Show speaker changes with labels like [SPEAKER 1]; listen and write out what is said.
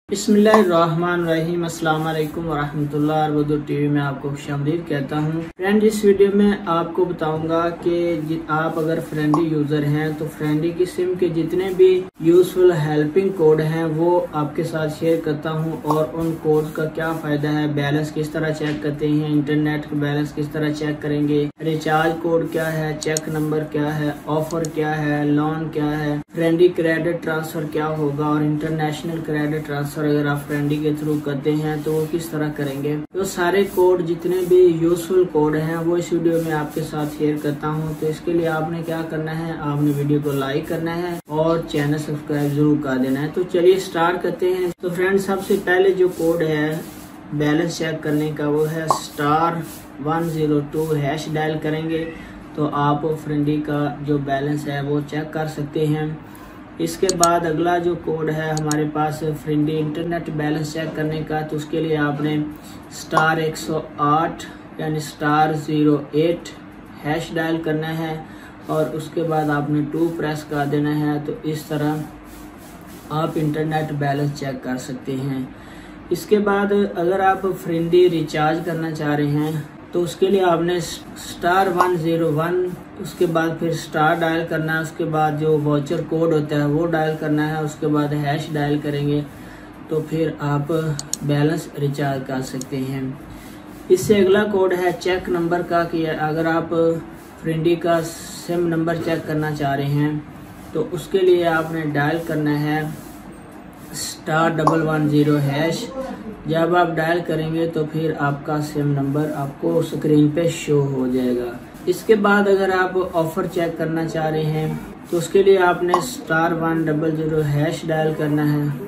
[SPEAKER 1] बिस्मिल्लाहिर्रहमानिर्रहीम अस्सलाम वालेकुम वरहमतुल्लाह। अर्बुद टीवी में आपको खुशामदीद कहता हूँ। फ्रेंड, इस वीडियो में आपको बताऊंगा कि आप अगर फ्रेंडी यूजर हैं तो फ्रेंडी की सिम के जितने भी यूजफुल हेल्पिंग कोड हैं वो आपके साथ शेयर करता हूँ और उन कोड का क्या फायदा है, बैलेंस किस तरह चेक करते हैं, इंटरनेट का बैलेंस किस तरह चेक करेंगे, रिचार्ज कोड क्या है, चेक नंबर क्या है, ऑफर क्या है, लोन क्या है, फ्रेंडी क्रेडिट ट्रांसफर क्या होगा और इंटरनेशनल क्रेडिट ट्रांसफर अगर आप फ्रेंडी के थ्रू करते हैं तो वो किस तरह करेंगे। तो सारे कोड जितने भी यूजफुल कोड हैं वो इस वीडियो में आपके साथ शेयर करता हूं। तो इसके लिए आपने क्या करना है, आपने वीडियो को लाइक करना है और चैनल सब्सक्राइब जरूर कर देना है। तो चलिए स्टार्ट करते हैं। तो फ्रेंड, सबसे पहले जो कोड है बैलेंस चेक करने का वो है *102 हैश डायल करेंगे तो आप फ्रेंडी का जो बैलेंस है वो चेक कर सकते हैं। इसके बाद अगला जो कोड है हमारे पास फ्रेंडी इंटरनेट बैलेंस चेक करने का, तो उसके लिए आपने *108 यानी *08 हैश डायल करना है और उसके बाद आपने 2 प्रेस कर देना है। तो इस तरह आप इंटरनेट बैलेंस चेक कर सकते हैं। इसके बाद अगर आप फ्रेंडी रिचार्ज करना चाह रहे हैं तो उसके लिए आपने *101 उसके बाद फिर स्टार डायल करना है, उसके बाद जो वाउचर कोड होता है वो डायल करना है, उसके बाद हैश डायल करेंगे तो फिर आप बैलेंस रिचार्ज कर सकते हैं। इससे अगला कोड है चेक नंबर का कि अगर आप फ्रेंडी का सिम नंबर चेक करना चाह रहे हैं तो उसके लिए आपने डायल करना है *110 हैश। जब आप डायल करेंगे तो फिर आपका सिम नंबर आपको स्क्रीन पे शो हो जाएगा। इसके बाद अगर आप ऑफर चेक करना चाह रहे हैं तो उसके लिए आपने *100 हैश डायल करना है।